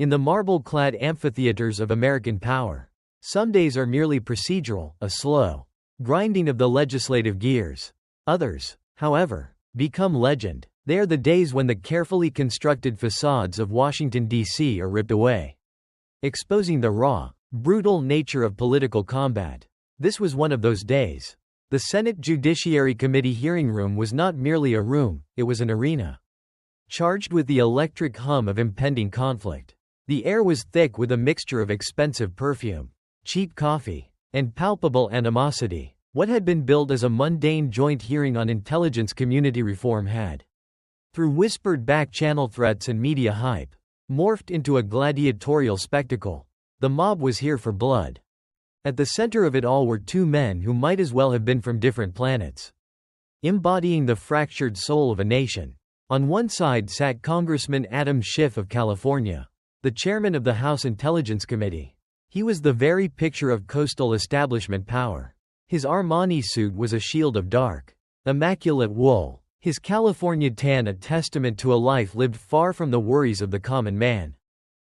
In the marble-clad amphitheaters of American power, some days are merely procedural, a slow grinding of the legislative gears. Others, however, become legend. They are the days when the carefully constructed facades of Washington, D.C. are ripped away, exposing the raw, brutal nature of political combat. This was one of those days. The Senate Judiciary Committee hearing room was not merely a room, it was an arena, charged with the electric hum of impending conflict. The air was thick with a mixture of expensive perfume, cheap coffee, and palpable animosity. What had been billed as a mundane joint hearing on intelligence community reform had, through whispered back-channel threats and media hype, morphed into a gladiatorial spectacle. The mob was here for blood. At the center of it all were two men who might as well have been from different planets, embodying the fractured soul of a nation. On one side sat Congressman Adam Schiff of California, the chairman of the House Intelligence Committee. He was the very picture of coastal establishment power. His Armani suit was a shield of dark, immaculate wool, his California tan a testament to a life lived far from the worries of the common man.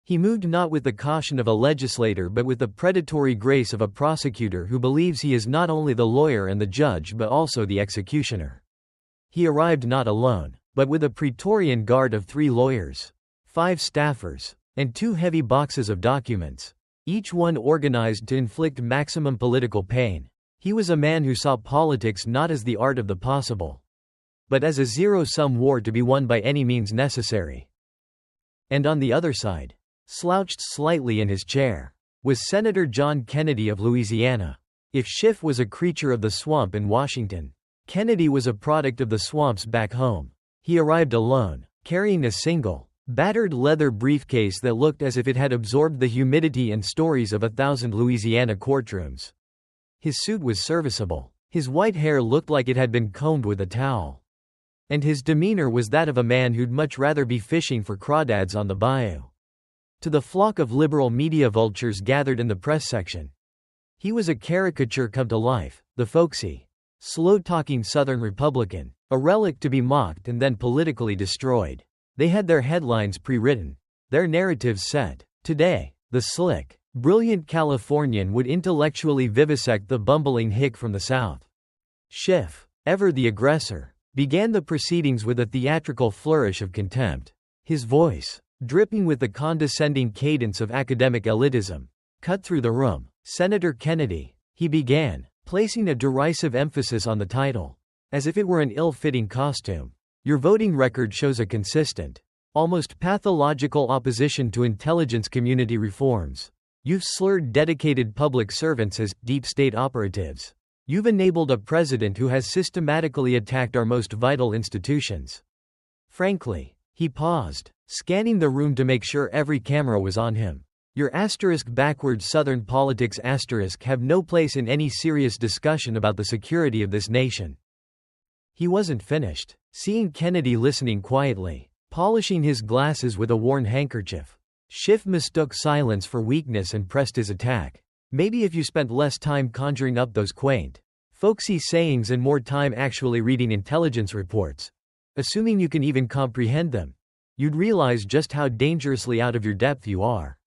He moved not with the caution of a legislator but with the predatory grace of a prosecutor who believes he is not only the lawyer and the judge but also the executioner. He arrived not alone, but with a Praetorian guard of 3 lawyers, 5 staffers, and 2 heavy boxes of documents, each one organized to inflict maximum political pain. He was a man who saw politics not as the art of the possible, but as a zero-sum war to be won by any means necessary. And on the other side, slouched slightly in his chair, was Senator John Kennedy of Louisiana. If Schiff was a creature of the swamp in Washington, Kennedy was a product of the swamps back home. He arrived alone, carrying a single, battered leather briefcase that looked as if it had absorbed the humidity and stories of 1,000 Louisiana courtrooms. His suit was serviceable. His white hair looked like it had been combed with a towel. And his demeanor was that of a man who'd much rather be fishing for crawdads on the bayou. To the flock of liberal media vultures gathered in the press section, he was a caricature come to life, the folksy, slow-talking Southern Republican, a relic to be mocked and then politically destroyed. They had their headlines pre-written, their narratives set. Today, the slick, brilliant Californian would intellectually vivisect the bumbling hick from the South. Schiff, ever the aggressor, began the proceedings with a theatrical flourish of contempt. His voice, dripping with the condescending cadence of academic elitism, cut through the room. "Senator Kennedy," he began, placing a derisive emphasis on the title, as if it were an ill-fitting costume. "Your voting record shows a consistent, almost pathological opposition to intelligence community reforms. You've slurred dedicated public servants as deep state operatives. You've enabled a president who has systematically attacked our most vital institutions. Frankly," he paused, scanning the room to make sure every camera was on him, "your *backward Southern politics* have no place in any serious discussion about the security of this nation." He wasn't finished. Seeing Kennedy listening quietly, polishing his glasses with a worn handkerchief, Schiff mistook silence for weakness and pressed his attack. "Maybe if you spent less time conjuring up those quaint, folksy sayings and more time actually reading intelligence reports, assuming you can even comprehend them, you'd realize just how dangerously out of your depth you are."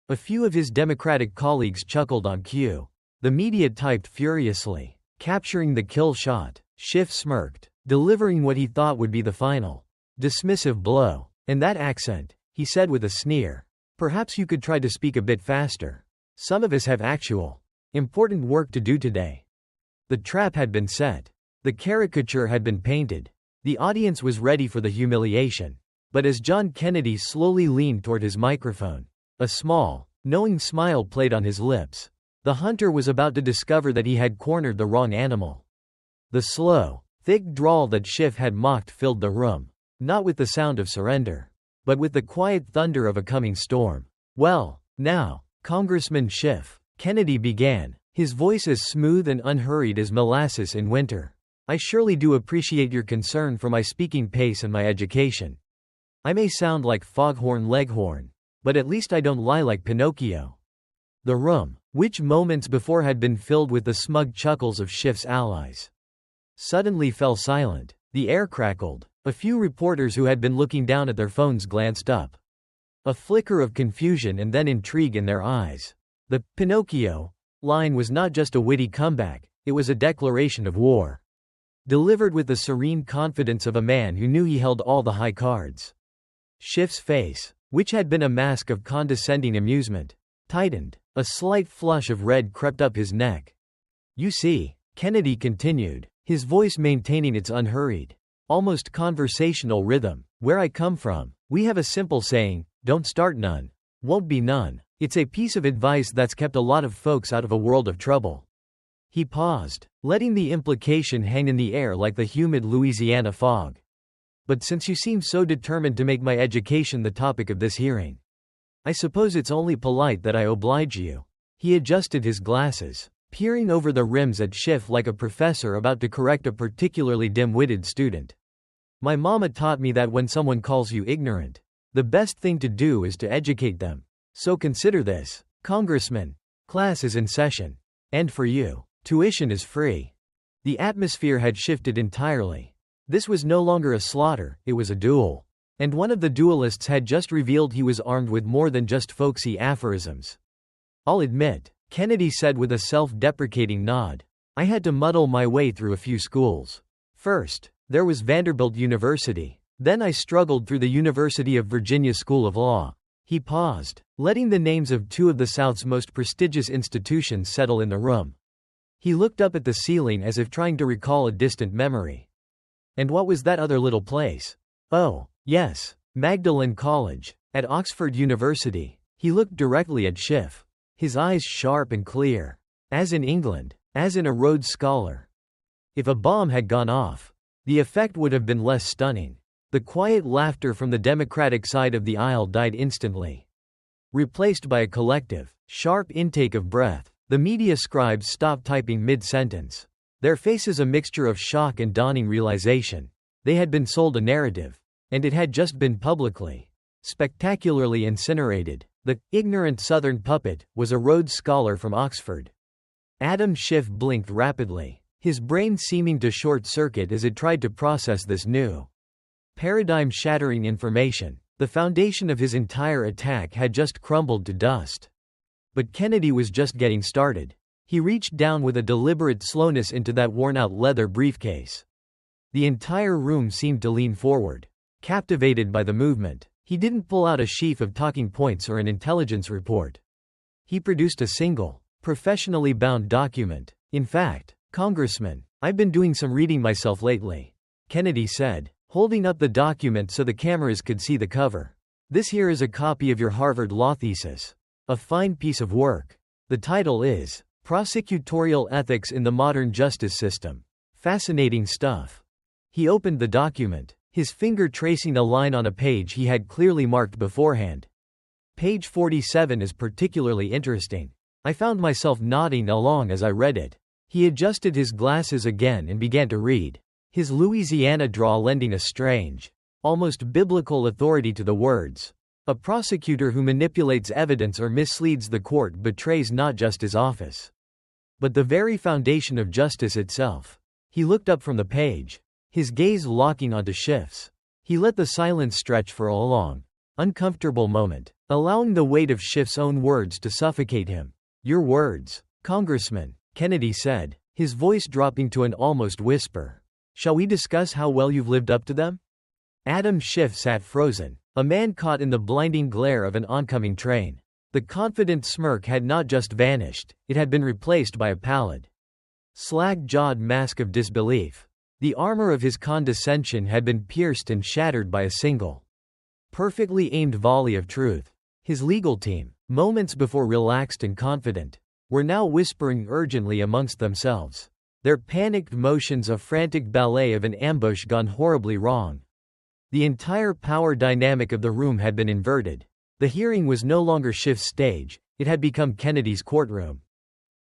A few of his Democratic colleagues chuckled on cue. The media typed furiously, capturing the kill shot. Schiff smirked, delivering what he thought would be the final, dismissive blow. "And that accent," he said with a sneer. "Perhaps you could try to speak a bit faster. Some of us have actual, important work to do today." The trap had been set. The caricature had been painted. The audience was ready for the humiliation. But as John Kennedy slowly leaned toward his microphone, a small, knowing smile played on his lips. The hunter was about to discover that he had cornered the wrong animal. The slow, thick drawl that Schiff had mocked filled the room, not with the sound of surrender, but with the quiet thunder of a coming storm. "Well, now, Congressman Schiff," Kennedy began, his voice as smooth and unhurried as molasses in winter, "I surely do appreciate your concern for my speaking pace and my education. I may sound like Foghorn Leghorn, but at least I don't lie like Pinocchio." The room, which moments before had been filled with the smug chuckles of Schiff's allies, suddenly fell silent. The air crackled. A few reporters who had been looking down at their phones glanced up. A flicker of confusion and then intrigue in their eyes. The Pinocchio line was not just a witty comeback, it was a declaration of war. Delivered with the serene confidence of a man who knew he held all the high cards. Schiff's face, which had been a mask of condescending amusement, tightened. A slight flush of red crept up his neck. "You see," Kennedy continued, his voice maintaining its unhurried, almost conversational rhythm, "where I come from, we have a simple saying, don't start none. Won't be none. It's a piece of advice that's kept a lot of folks out of a world of trouble." He paused, letting the implication hang in the air like the humid Louisiana fog. "But since you seem so determined to make my education the topic of this hearing, I suppose it's only polite that I oblige you." He adjusted his glasses, peering over the rims at Schiff like a professor about to correct a particularly dim-witted student. "My mama taught me that when someone calls you ignorant, the best thing to do is to educate them. So consider this, Congressman. Class is in session. And for you, tuition is free." The atmosphere had shifted entirely. This was no longer a slaughter, it was a duel. And one of the duelists had just revealed he was armed with more than just folksy aphorisms. "I'll admit," Kennedy said with a self-deprecating nod, "I had to muddle my way through a few schools. First, there was Vanderbilt University. Then I struggled through the University of Virginia School of Law." He paused, letting the names of two of the South's most prestigious institutions settle in the room. He looked up at the ceiling as if trying to recall a distant memory. "And what was that other little place?" "Oh, yes, Magdalen College, at Oxford University." He looked directly at Schiff, his eyes sharp and clear. "As in England, as in a Rhodes Scholar." If a bomb had gone off, the effect would have been less stunning. The quiet laughter from the Democratic side of the aisle died instantly, replaced by a collective, sharp intake of breath. The media scribes stopped typing mid-sentence, their faces a mixture of shock and dawning realization. They had been sold a narrative, and it had just been publicly, spectacularly incinerated. The ignorant Southern puppet was a Rhodes Scholar from Oxford. Adam Schiff blinked rapidly, his brain seeming to short-circuit as it tried to process this new, paradigm-shattering information. The foundation of his entire attack had just crumbled to dust. But Kennedy was just getting started. He reached down with a deliberate slowness into that worn-out leather briefcase. The entire room seemed to lean forward, captivated by the movement. He didn't pull out a sheaf of talking points or an intelligence report. He produced a single, professionally bound document. "In fact, Congressman, I've been doing some reading myself lately," Kennedy said, holding up the document so the cameras could see the cover. "This here is a copy of your Harvard law thesis. A fine piece of work. The title is, Prosecutorial Ethics in the Modern Justice System. Fascinating stuff." He opened the document, his finger tracing a line on a page he had clearly marked beforehand. "Page 47 is particularly interesting. I found myself nodding along as I read it." He adjusted his glasses again and began to read, his Louisiana drawl lending a strange, almost biblical authority to the words. "A prosecutor who manipulates evidence or misleads the court betrays not just his office, but the very foundation of justice itself." He looked up from the page, his gaze locking onto Schiff's. He let the silence stretch for a long, uncomfortable moment, allowing the weight of Schiff's own words to suffocate him. "Your words, Congressman," Kennedy said, his voice dropping to an almost whisper. "Shall we discuss how well you've lived up to them?" Adam Schiff sat frozen, a man caught in the blinding glare of an oncoming train. The confident smirk had not just vanished, it had been replaced by a pallid, slack-jawed mask of disbelief. The armor of his condescension had been pierced and shattered by a single, perfectly aimed volley of truth. His legal team, moments before relaxed and confident, were now whispering urgently amongst themselves, their panicked motions a frantic ballet of an ambush gone horribly wrong. The entire power dynamic of the room had been inverted. The hearing was no longer Schiff's stage, it had become Kennedy's courtroom.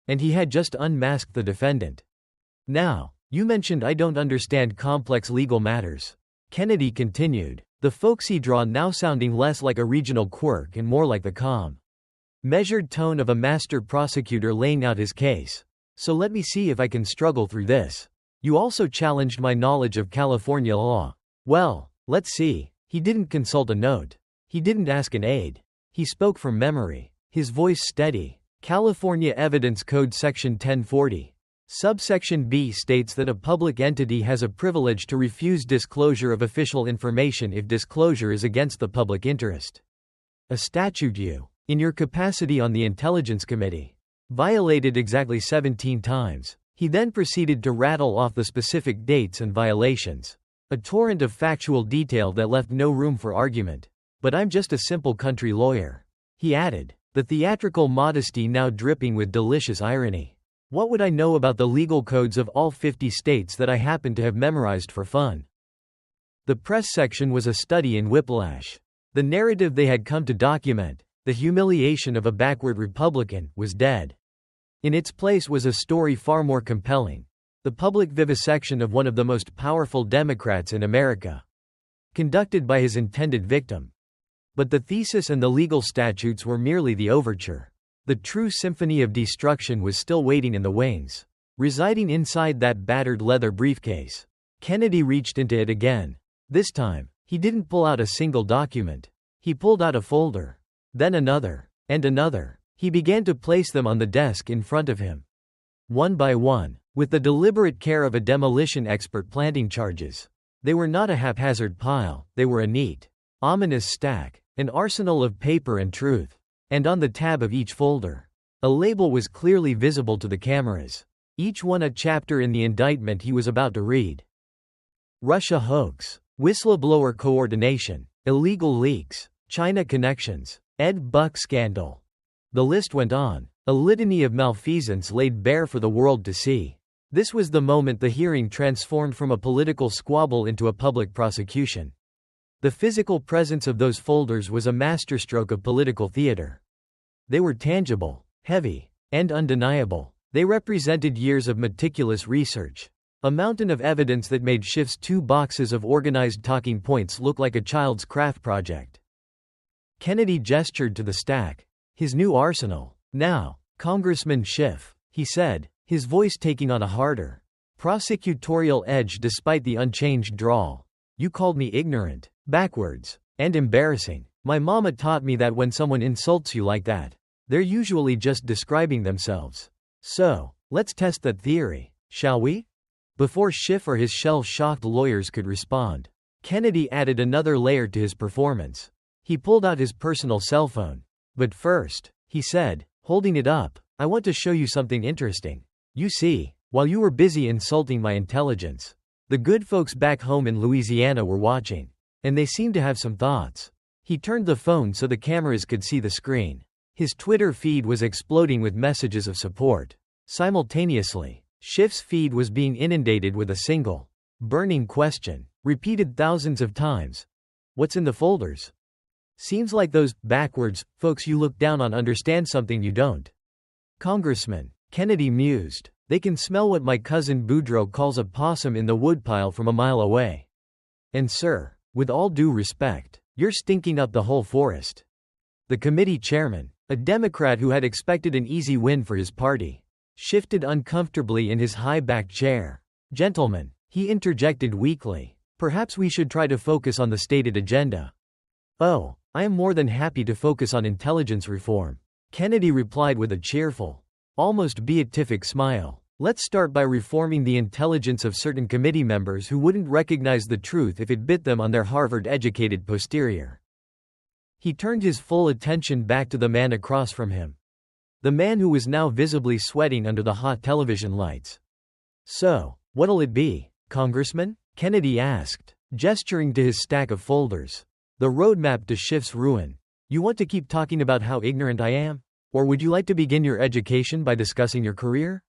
And he had just unmasked the defendant. "Now, you mentioned I don't understand complex legal matters," Kennedy continued, the folksy drawl now sounding less like a regional quirk and more like the calm, measured tone of a master prosecutor laying out his case. "So let me see if I can struggle through this. You also challenged my knowledge of California law. Well, let's see." He didn't consult a note. He didn't ask an aide. He spoke from memory, his voice steady. California Evidence Code Section 1040. Subsection B states that a public entity has a privilege to refuse disclosure of official information if disclosure is against the public interest. A statute you, in your capacity on the Intelligence Committee, violated exactly 17 times. He then proceeded to rattle off the specific dates and violations. A torrent of factual detail that left no room for argument. But I'm just a simple country lawyer, he added, the theatrical modesty now dripping with delicious irony. What would I know about the legal codes of all 50 states that I happen to have memorized for fun? The press section was a study in whiplash. The narrative they had come to document, the humiliation of a backward Republican, was dead. In its place was a story far more compelling, the public vivisection of one of the most powerful Democrats in America, conducted by his intended victim. But the thesis and the legal statutes were merely the overture. The true symphony of destruction was still waiting in the wings, residing inside that battered leather briefcase. Kennedy reached into it again. This time, he didn't pull out a single document. He pulled out a folder. Then another. And another. He began to place them on the desk in front of him. One by one, with the deliberate care of a demolition expert planting charges. They were not a haphazard pile, they were a neat, ominous stack, an arsenal of paper and truth. And on the tab of each folder, a label was clearly visible to the cameras. Each one a chapter in the indictment he was about to read. Russia hoax, whistleblower coordination, illegal leaks, China connections, Ed Buck scandal. The list went on, a litany of malfeasance laid bare for the world to see. This was the moment the hearing transformed from a political squabble into a public prosecution. The physical presence of those folders was a masterstroke of political theater. They were tangible, heavy, and undeniable. They represented years of meticulous research. A mountain of evidence that made Schiff's 2 boxes of organized talking points look like a child's craft project. Kennedy gestured to the stack. His new arsenal. Now, Congressman Schiff, he said, his voice taking on a harder, prosecutorial edge despite the unchanged drawl. You called me ignorant, backwards, and embarrassing. My mama taught me that when someone insults you like that, they're usually just describing themselves. So, let's test that theory, shall we? Before Schiff or his shell-shocked lawyers could respond, Kennedy added another layer to his performance. He pulled out his personal cell phone. But first, he said, holding it up, I want to show you something interesting. You see, while you were busy insulting my intelligence, the good folks back home in Louisiana were watching. And they seemed to have some thoughts. He turned the phone so the cameras could see the screen. His Twitter feed was exploding with messages of support. Simultaneously, Schiff's feed was being inundated with a single, burning question, repeated thousands of times. What's in the folders? Seems like those backwards folks you look down on understand something you don't. Congressman, Kennedy mused, they can smell what my cousin Boudreaux calls a possum in the woodpile from a mile away. And sir, with all due respect, you're stinking up the whole forest. The committee chairman, a Democrat who had expected an easy win for his party, shifted uncomfortably in his high-backed chair. Gentlemen, he interjected weakly, perhaps we should try to focus on the stated agenda. Oh, I am more than happy to focus on intelligence reform, Kennedy replied with a cheerful, almost beatific smile. Let's start by reforming the intelligence of certain committee members who wouldn't recognize the truth if it bit them on their Harvard-educated posterior. He turned his full attention back to the man across from him. The man who was now visibly sweating under the hot television lights. So, what'll it be, Congressman? Kennedy asked, gesturing to his stack of folders. The roadmap to Schiff's ruin. You want to keep talking about how ignorant I am? Or would you like to begin your education by discussing your career?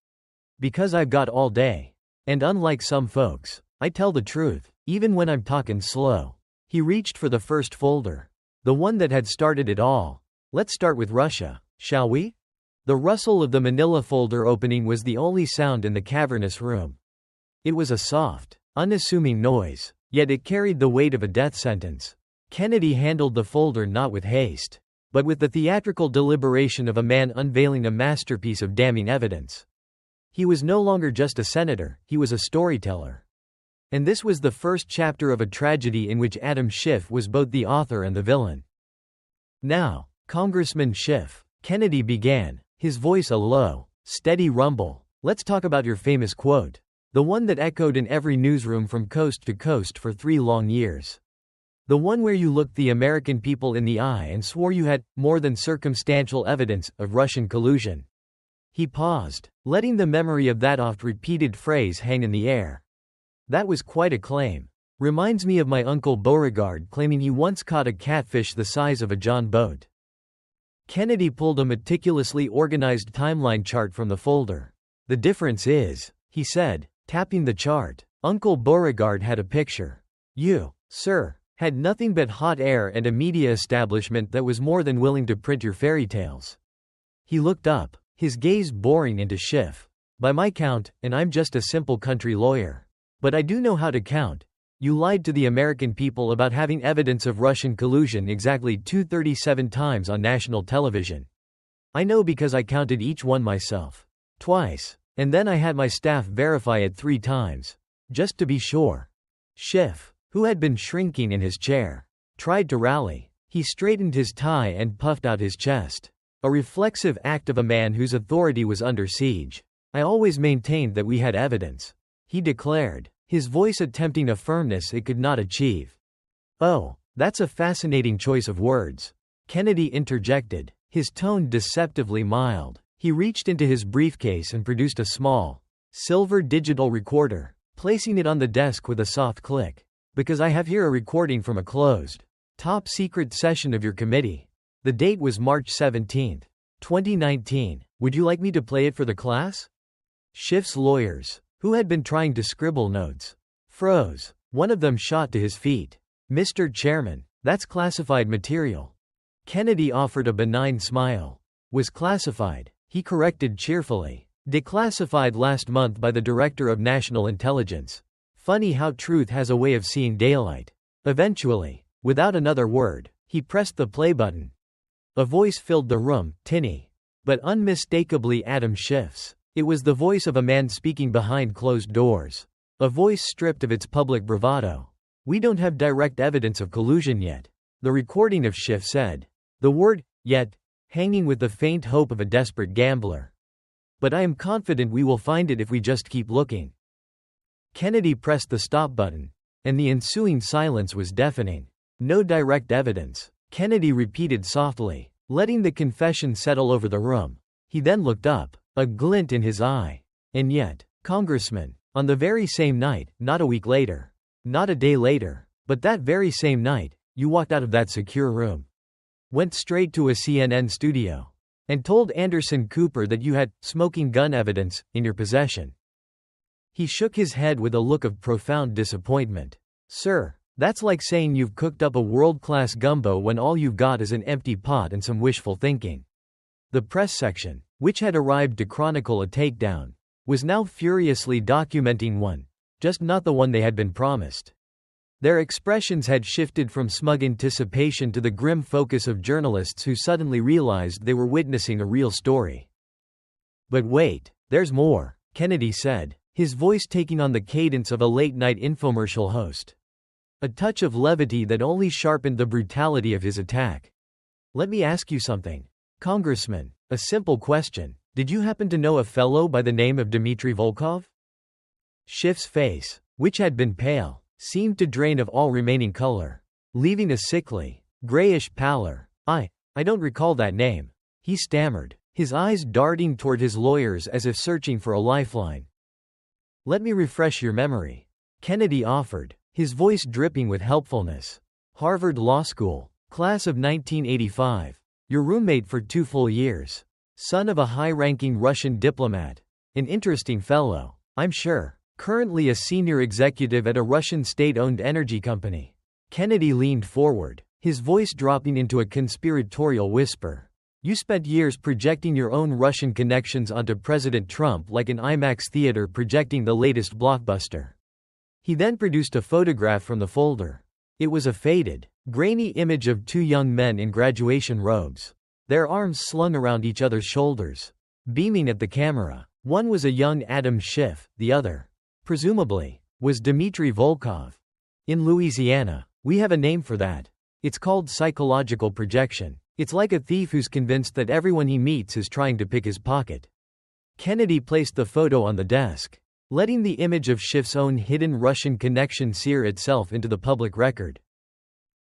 Because I've got all day. And unlike some folks, I tell the truth, even when I'm talking slow. He reached for the first folder. The one that had started it all. Let's start with Russia, shall we? The rustle of the manila folder opening was the only sound in the cavernous room. It was a soft, unassuming noise, yet it carried the weight of a death sentence. Kennedy handled the folder not with haste, but with the theatrical deliberation of a man unveiling a masterpiece of damning evidence. He was no longer just a senator, he was a storyteller. And this was the first chapter of a tragedy in which Adam Schiff was both the author and the villain. Now, Congressman Schiff, Kennedy began, his voice a low, steady rumble. Let's talk about your famous quote. The one that echoed in every newsroom from coast to coast for 3 long years. The one where you looked the American people in the eye and swore you had more than circumstantial evidence of Russian collusion. He paused, letting the memory of that oft-repeated phrase hang in the air. That was quite a claim. Reminds me of my uncle Beauregard claiming he once caught a catfish the size of a John boat. Kennedy pulled a meticulously organized timeline chart from the folder. The difference is, he said, tapping the chart, Uncle Beauregard had a picture. You, sir, had nothing but hot air and a media establishment that was more than willing to print your fairy tales. He looked up, his gaze boring into Schiff. By my count, and I'm just a simple country lawyer. But I do know how to count. You lied to the American people about having evidence of Russian collusion exactly 237 times on national television. I know because I counted each one myself. Twice. And then I had my staff verify it 3 times. Just to be sure. Schiff, who had been shrinking in his chair, tried to rally. He straightened his tie and puffed out his chest. A reflexive act of a man whose authority was under siege. I always maintained that we had evidence, he declared, his voice attempting a firmness it could not achieve. Oh, that's a fascinating choice of words, Kennedy interjected, his tone deceptively mild. He reached into his briefcase and produced a small, silver digital recorder, placing it on the desk with a soft click. Because I have here a recording from a closed, top-secret session of your committee. The date was March 17, 2019. Would you like me to play it for the class? Schiff's lawyers, who had been trying to scribble notes, froze. One of them shot to his feet. Mr. Chairman, that's classified material. Kennedy offered a benign smile. Was classified, he corrected cheerfully. Declassified last month by the Director of National Intelligence. Funny how truth has a way of seeing daylight. Eventually, without another word, he pressed the play button. A voice filled the room, tinny, but unmistakably Adam Schiff's. It was the voice of a man speaking behind closed doors. A voice stripped of its public bravado. We don't have direct evidence of collusion yet, the recording of Schiff said. The word, yet, hanging with the faint hope of a desperate gambler. But I am confident we will find it if we just keep looking. Kennedy pressed the stop button, and the ensuing silence was deafening. No direct evidence, Kennedy repeated softly, letting the confession settle over the room. He then looked up, a glint in his eye. And yet, Congressman, on the very same night, not a week later, not a day later, but that very same night, you walked out of that secure room. Went straight to a CNN studio. And told Anderson Cooper that you had smoking gun evidence in your possession. He shook his head with a look of profound disappointment. Sir, that's like saying you've cooked up a world-class gumbo when all you've got is an empty pot and some wishful thinking. The press section, which had arrived to chronicle a takedown, was now furiously documenting one, just not the one they had been promised. Their expressions had shifted from smug anticipation to the grim focus of journalists who suddenly realized they were witnessing a real story. But wait, there's more, Kennedy said, his voice taking on the cadence of a late-night infomercial host. A touch of levity that only sharpened the brutality of his attack. Let me ask you something, Congressman, a simple question. Did you happen to know a fellow by the name of Dmitry Volkov? Schiff's face, which had been pale, seemed to drain of all remaining color, leaving a sickly, grayish pallor. I don't recall that name, he stammered, his eyes darting toward his lawyers as if searching for a lifeline. Let me refresh your memory, Kennedy offered, his voice dripping with helpfulness. Harvard Law School, class of 1985. Your roommate for 2 full years. Son of a high-ranking Russian diplomat. An interesting fellow, I'm sure. Currently a senior executive at a Russian state-owned energy company. Kennedy leaned forward, his voice dropping into a conspiratorial whisper. You spent years projecting your own Russian connections onto President Trump like an IMAX theater projecting the latest blockbuster. He then produced a photograph from the folder. It was a faded, grainy image of 2 young men in graduation robes, their arms slung around each other's shoulders, beaming at the camera. One was a young Adam Schiff, the other, presumably, was Dmitry Volkov. In Louisiana, we have a name for that. It's called psychological projection, It's like a thief who's convinced that everyone he meets is trying to pick his pocket. Kennedy placed the photo on the desk, letting the image of Schiff's own hidden Russian connection sear itself into the public record.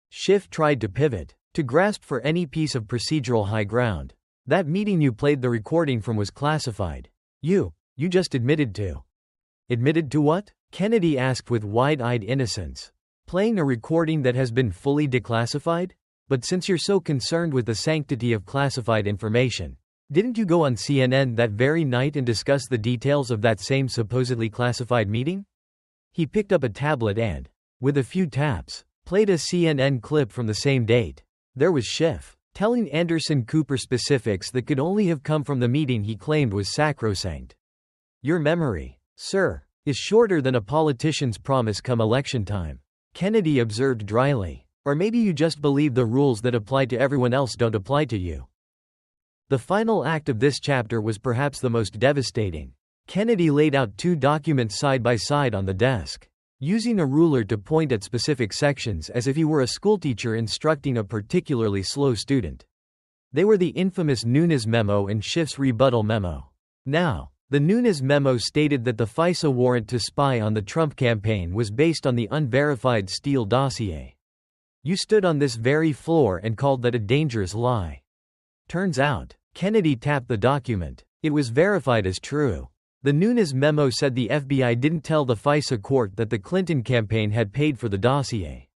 Schiff tried to pivot, to grasp for any piece of procedural high ground. That meeting you played the recording from was classified. You just admitted to. Admitted to what? Kennedy asked with wide-eyed innocence. Playing a recording that has been fully declassified? But since you're so concerned with the sanctity of classified information, didn't you go on CNN that very night and discuss the details of that same supposedly classified meeting? He picked up a tablet and, with a few taps, played a CNN clip from the same date. There was Schiff, telling Anderson Cooper specifics that could only have come from the meeting he claimed was sacrosanct. Your memory, sir, is shorter than a politician's promise come election time, Kennedy observed dryly. Or maybe you just believe the rules that apply to everyone else don't apply to you. The final act of this chapter was perhaps the most devastating. Kennedy laid out two documents side by side on the desk, using a ruler to point at specific sections as if he were a schoolteacher instructing a particularly slow student. They were the infamous Nunes memo and Schiff's rebuttal memo. Now, the Nunes memo stated that the FISA warrant to spy on the Trump campaign was based on the unverified Steele dossier. You stood on this very floor and called that a dangerous lie. Turns out, Kennedy tapped the document. It was verified as true. The Nunes memo said the FBI didn't tell the FISA court that the Clinton campaign had paid for the dossier.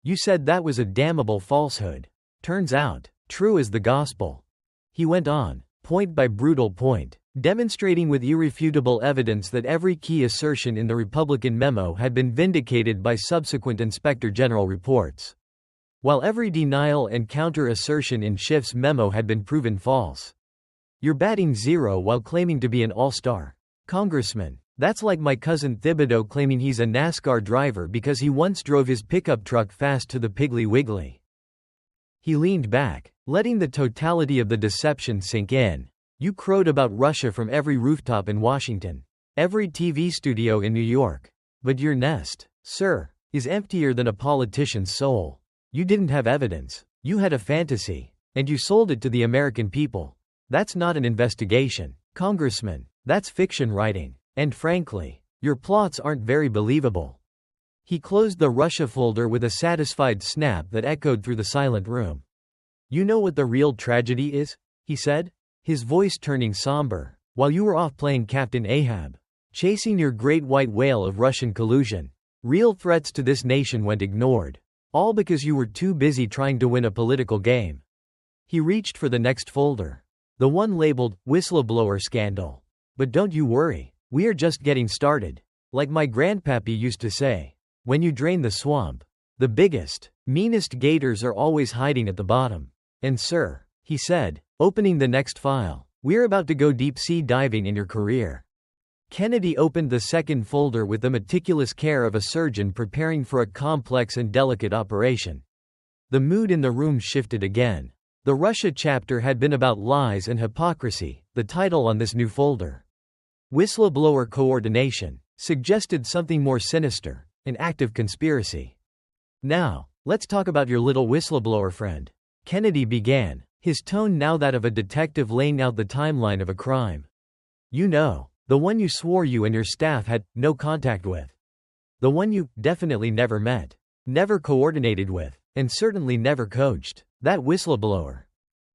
You said that was a damnable falsehood. Turns out, true as the gospel. He went on, point by brutal point, demonstrating with irrefutable evidence that every key assertion in the Republican memo had been vindicated by subsequent Inspector General reports, while every denial and counter-assertion in Schiff's memo had been proven false. You're batting zero while claiming to be an all-star. Congressman, that's like my cousin Thibodeau claiming he's a NASCAR driver because he once drove his pickup truck fast to the Piggly Wiggly. He leaned back, letting the totality of the deception sink in. You crowed about Russia from every rooftop in Washington, every TV studio in New York. But your nest, sir, is emptier than a politician's soul. You didn't have evidence. You had a fantasy. And you sold it to the American people. That's not an investigation, Congressman. That's fiction writing. And frankly, your plots aren't very believable. He closed the Russia folder with a satisfied snap that echoed through the silent room. You know what the real tragedy is? He said, his voice turning somber. While you were off playing Captain Ahab, chasing your great white whale of Russian collusion, real threats to this nation went ignored. All because you were too busy trying to win a political game. He reached for the next folder. The one labeled, Whistleblower Scandal. But don't you worry, we are just getting started. Like my grandpappy used to say, when you drain the swamp, the biggest, meanest gators are always hiding at the bottom. And sir, he said, opening the next file, we're about to go deep-sea diving in your career. Kennedy opened the second folder with the meticulous care of a surgeon preparing for a complex and delicate operation. The mood in the room shifted again. The Russia chapter had been about lies and hypocrisy. The title on this new folder, Whistleblower Coordination, suggested something more sinister, an active conspiracy. Now, let's talk about your little whistleblower friend, Kennedy began, his tone now that of a detective laying out the timeline of a crime. You know, the one you swore you and your staff had no contact with. The one you definitely never met, never coordinated with, and certainly never coached. That whistleblower.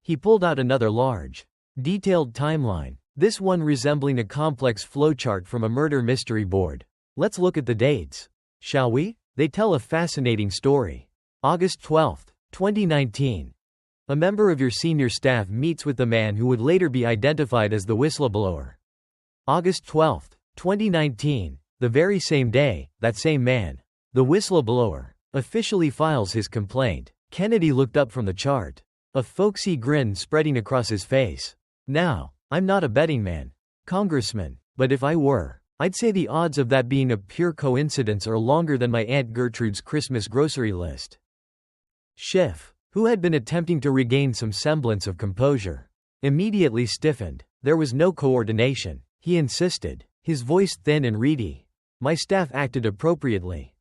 He pulled out another large, detailed timeline, this one resembling a complex flowchart from a murder mystery board. Let's look at the dates, shall we? They tell a fascinating story. August 12, 2019. A member of your senior staff meets with the man who would later be identified as the whistleblower. August 12, 2019, the very same day, that same man, the whistleblower, officially files his complaint. Kennedy looked up from the chart, a folksy grin spreading across his face. Now, I'm not a betting man, Congressman, but if I were, I'd say the odds of that being a pure coincidence are longer than my Aunt Gertrude's Christmas grocery list. Schiff, who had been attempting to regain some semblance of composure, immediately stiffened. There was no coordination. He insisted, his voice thin and reedy. My staff acted appropriately.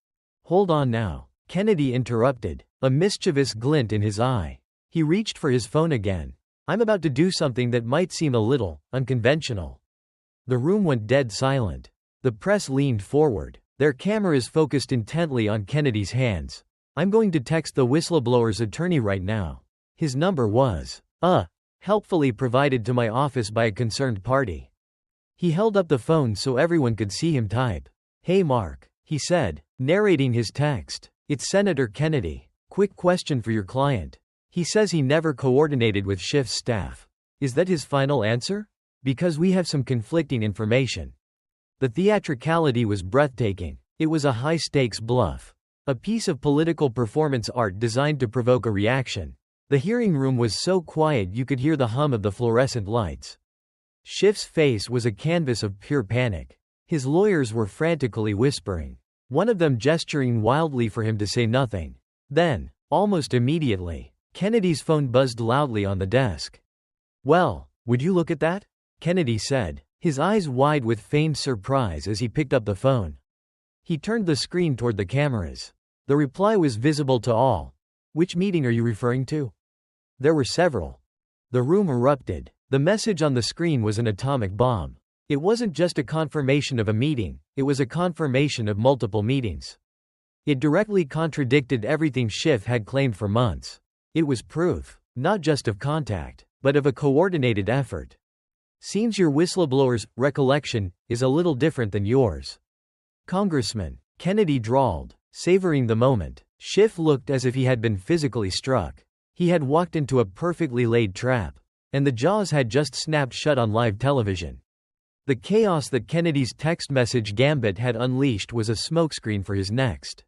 Hold on now, Kennedy interrupted, a mischievous glint in his eye. He reached for his phone again. I'm about to do something that might seem a little unconventional. The room went dead silent. The press leaned forward, their cameras focused intently on Kennedy's hands. I'm going to text the whistleblower's attorney right now. His number was, helpfully provided to my office by a concerned party. He held up the phone so everyone could see him type. Hey Mark, he said, narrating his text. It's Senator Kennedy. Quick question for your client. He says he never coordinated with Schiff's staff. Is that his final answer? Because we have some conflicting information. The theatricality was breathtaking. It was a high-stakes bluff. A piece of political performance art designed to provoke a reaction. The hearing room was so quiet you could hear the hum of the fluorescent lights. Schiff's face was a canvas of pure panic. His lawyers were frantically whispering, one of them gesturing wildly for him to say nothing. Then, almost immediately, Kennedy's phone buzzed loudly on the desk. Well, would you look at that? Kennedy said, his eyes wide with feigned surprise as he picked up the phone. He turned the screen toward the cameras. The reply was visible to all. Which meeting are you referring to? There were several. The room erupted. The message on the screen was an atomic bomb. It wasn't just a confirmation of a meeting, it was a confirmation of multiple meetings. It directly contradicted everything Schiff had claimed for months. It was proof, not just of contact, but of a coordinated effort. Seems your whistleblower's recollection is a little different than yours. Congressman, Kennedy drawled, savoring the moment. Schiff looked as if he had been physically struck. He had walked into a perfectly laid trap, and the jaws had just snapped shut on live television. The chaos that Kennedy's text message gambit had unleashed was a smokescreen for his next,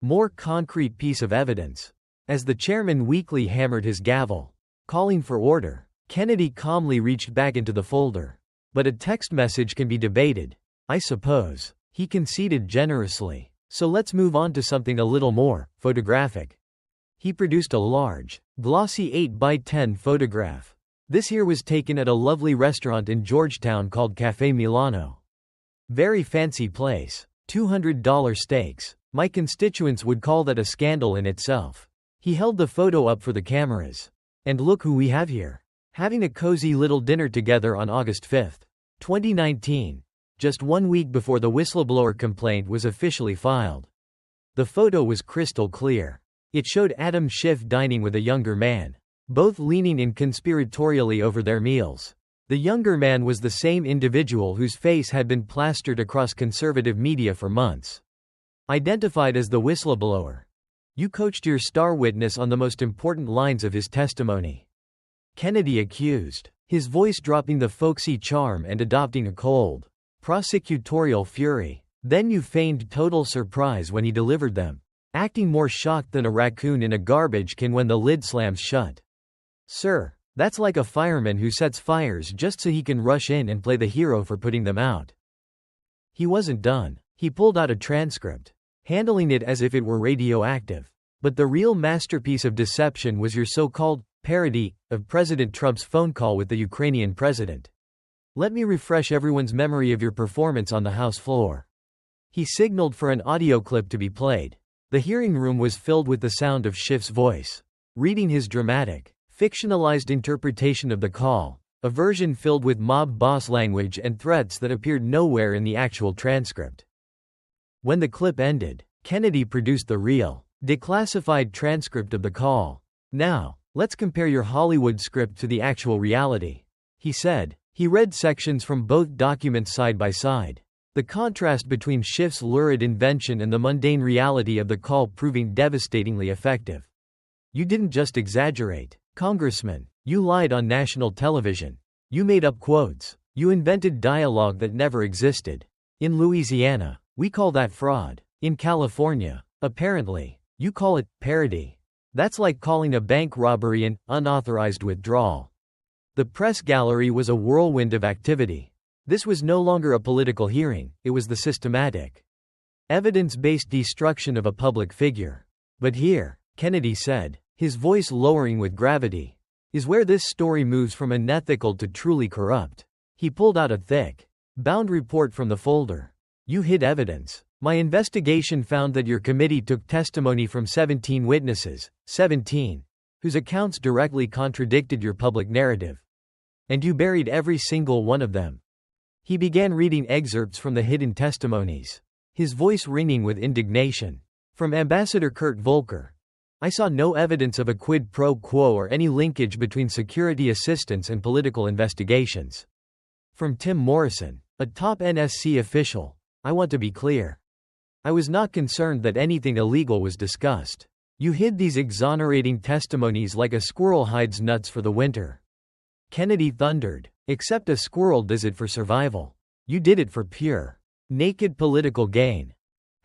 more concrete piece of evidence. As the chairman weakly hammered his gavel, calling for order, Kennedy calmly reached back into the folder. But a text message can be debated, I suppose. He conceded generously. So let's move on to something a little more photographic. He produced a large, glossy 8x10 photograph. This here was taken at a lovely restaurant in Georgetown called Café Milano. Very fancy place. $200 steaks. My constituents would call that a scandal in itself. He held the photo up for the cameras. And look who we have here. Having a cozy little dinner together on August 5, 2019. Just 1 week before the whistleblower complaint was officially filed. The photo was crystal clear. It showed Adam Schiff dining with a younger man, both leaning in conspiratorially over their meals. The younger man was the same individual whose face had been plastered across conservative media for months. Identified as the whistleblower. You coached your star witness on the most important lines of his testimony. Kennedy accused, his voice dropping the folksy charm and adopting a cold, prosecutorial fury. Then you feigned total surprise when he delivered them, acting more shocked than a raccoon in a garbage can when the lid slams shut. Sir, that's like a fireman who sets fires just so he can rush in and play the hero for putting them out. He wasn't done. He pulled out a transcript, handling it as if it were radioactive. But the real masterpiece of deception was your so-called parody of President Trump's phone call with the Ukrainian president. Let me refresh everyone's memory of your performance on the House floor. He signaled for an audio clip to be played. The hearing room was filled with the sound of Schiff's voice, reading his dramatic, fictionalized interpretation of the call, a version filled with mob boss language and threats that appeared nowhere in the actual transcript. When the clip ended, Kennedy produced the real, declassified transcript of the call. Now, let's compare your Hollywood script to the actual reality, he said. He read sections from both documents side by side. The contrast between Schiff's lurid invention and the mundane reality of the call proving devastatingly effective. You didn't just exaggerate, Congressman. You lied on national television. You made up quotes. You invented dialogue that never existed. In Louisiana, we call that fraud. In California, apparently, you call it parody. That's like calling a bank robbery an unauthorized withdrawal. The press gallery was a whirlwind of activity. This was no longer a political hearing, it was the systematic, evidence-based destruction of a public figure. But here, Kennedy said, his voice lowering with gravity, is where this story moves from unethical to truly corrupt. He pulled out a thick, bound report from the folder. You hid evidence. My investigation found that your committee took testimony from 17 witnesses, 17, whose accounts directly contradicted your public narrative. And you buried every single one of them. He began reading excerpts from the hidden testimonies, his voice ringing with indignation. From Ambassador Kurt Volker, I saw no evidence of a quid pro quo or any linkage between security assistance and political investigations. From Tim Morrison, a top NSC official, I want to be clear. I was not concerned that anything illegal was discussed. You hid these exonerating testimonies like a squirrel hides nuts for the winter. Kennedy thundered. Except a squirrel does it for survival. You did it for pure, naked political gain.